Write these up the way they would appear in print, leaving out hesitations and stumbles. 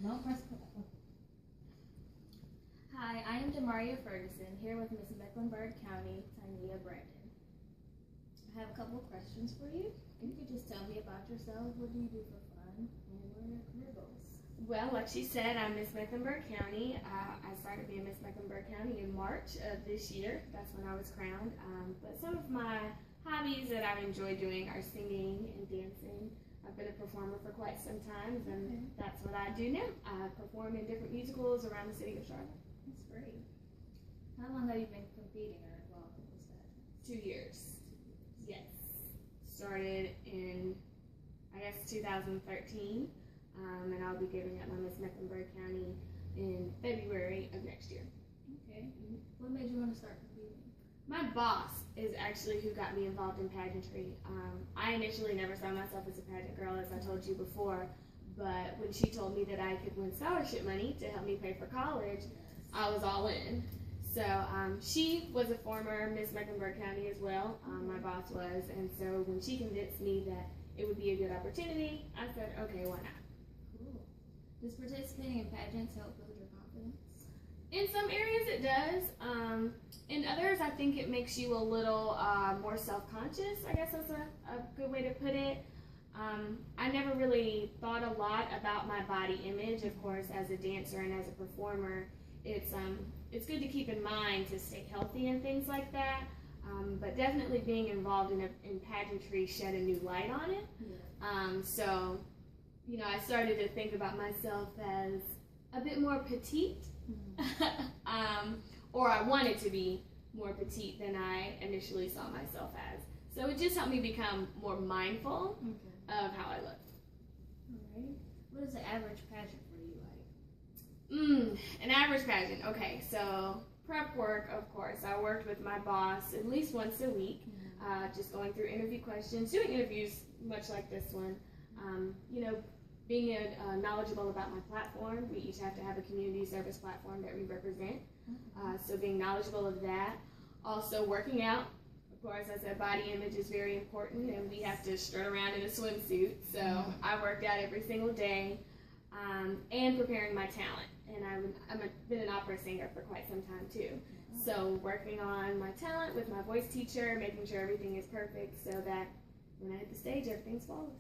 No, press play. Hi, I am Demaria Ferguson, here with Miss Mecklenburg County, Tania Brandon. I have a couple of questions for you. If you could just tell me about yourself, what do you do for fun, and what are your career goals? Well, like she said, I'm Miss Mecklenburg County. I started being Miss Mecklenburg County in March of this year. That's when I was crowned. But some of my hobbies that I enjoy doing are singing and dancing. I've been a performer for quite some time, and that's what I do now. I perform in different musicals around the city of Charlotte. That's great. How long have you been competing or involved in this pageant? 2 years. Yes. Started in, I guess, 2013. And I'll be giving up my Miss Mecklenburg County in February of next year. Okay. What made you want to start competing? My boss is actually who got me involved in pageantry. I initially never saw myself as a pageant girl, as I told you before, but when she told me that I could win scholarship money to help me pay for college, I was all in. So she was a former Miss Mecklenburg County as well, my boss was, and so when she convinced me that it would be a good opportunity, I said, okay, why not? Does participating in pageants help build your confidence? In some areas it does. In others, I think it makes you a little more self-conscious, I guess that's a good way to put it. I never really thought a lot about my body image. Of course, as a dancer and as a performer, it's good to keep in mind to stay healthy and things like that. But definitely being involved in pageantry shed a new light on it. Yeah. So, you know, I started to think about myself as a bit more petite, or I wanted to be more petite than I initially saw myself as. So it just helped me become more mindful of how I looked. Alright. What is the average pageant for you like? An average pageant. Okay, so prep work, of course. I worked with my boss at least once a week, just going through interview questions, doing interviews much like this one. You know, being knowledgeable about my platform. We each have to have a community service platform that we represent. So being knowledgeable of that. Also working out. Of course, I said body image is very important, and we have to strut around in a swimsuit. So I worked out every single day, and preparing my talent. And I've been an opera singer for quite some time too. So working on my talent with my voice teacher, making sure everything is perfect so that when I hit the stage, everything's flawless.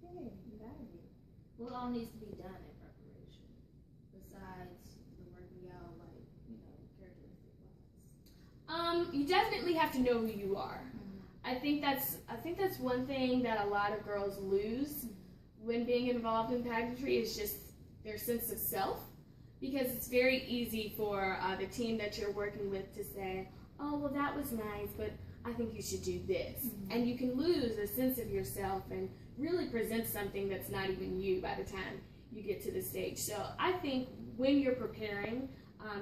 Okay, you got it. What all needs to be done in preparation besides the working out, like, you know, characteristic wise? You definitely have to know who you are. I think that's one thing that a lot of girls lose when being involved in pageantry is just their sense of self, because it's very easy for the team that you're working with to say, oh, well, that was nice, but I think you should do this. And you can lose a sense of yourself and really present something that's not even you by the time you get to the stage. So I think when you're preparing,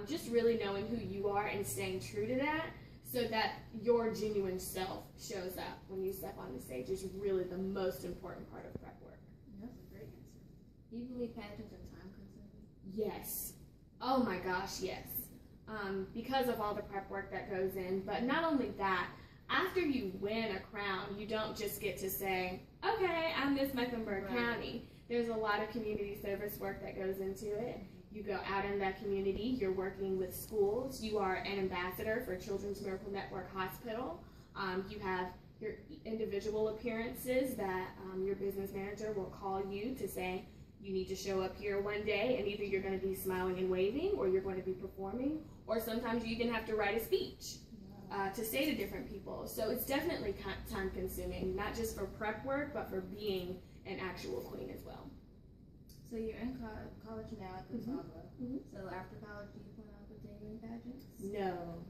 just really knowing who you are and staying true to that so that your genuine self shows up when you step on the stage is really the most important part of prep work. That's a great answer. Do you believe pageants are time consuming? Yes. Oh my gosh, yes. Because of all the prep work that goes in, but not only that, after you win a crown, you don't just get to say, okay, I'm Miss Mecklenburg County. There's a lot of community service work that goes into it. You go out in that community, you're working with schools, you are an ambassador for Children's Miracle Network Hospital. You have your individual appearances that your business manager will call you to say, you need to show up here one day, and either you're going to be smiling and waving, or you're going to be performing, or sometimes you even have to write a speech to say to different people. So it's definitely time consuming, not just for prep work, but for being an actual queen as well. So you're in college now at Catawba. So after college, do you plan on continuing pageants? No.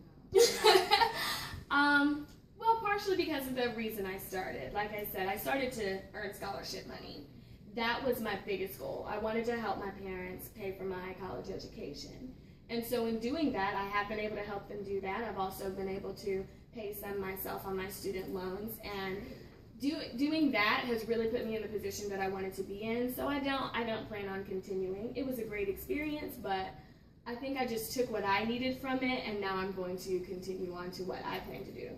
Well, partially because of the reason I started. Like I said, I started to earn scholarship money. That was my biggest goal. I wanted to help my parents pay for my college education. And so in doing that, I have been able to help them do that. I've also been able to pay some myself on my student loans. And doing that has really put me in the position that I wanted to be in. So I don't plan on continuing. It was a great experience, but I think I just took what I needed from it, and now I'm going to continue on to what I plan to do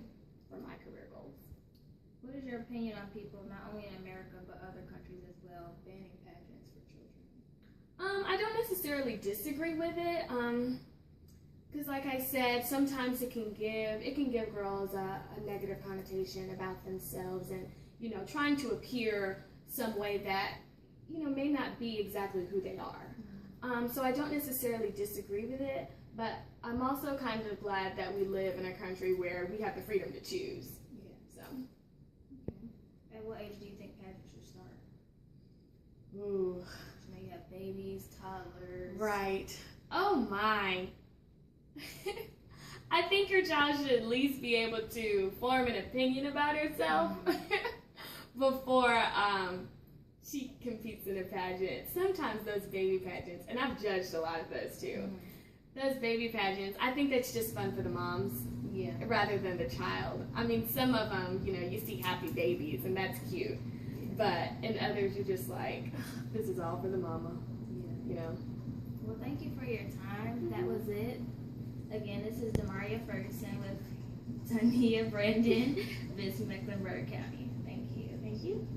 for my career goals. What is your opinion on people, not only in America, but other countries as well, banning pageants for children? I don't necessarily disagree with it. Because like I said, sometimes it can give girls a negative connotation about themselves, and trying to appear some way that may not be exactly who they are. So I don't necessarily disagree with it, but I'm also kind of glad that we live in a country where we have the freedom to choose. Yeah. So. Okay. At what age do you think pageants should start? Ooh. You have babies, toddlers. Right. Oh my. I think your child should at least be able to form an opinion about herself before she competes in a pageant. Sometimes those baby pageants, and I've judged a lot of those too. Those baby pageants, I think that's just fun for the moms, rather than the child. I mean, some of them, you see happy babies, and that's cute. But in others, you're just like, this is all for the mama. Well, thank you for your time. That was it. Again, this is Demaria Ferguson with Tania Brandon, Miss Mecklenburg County. Thank you. Thank you.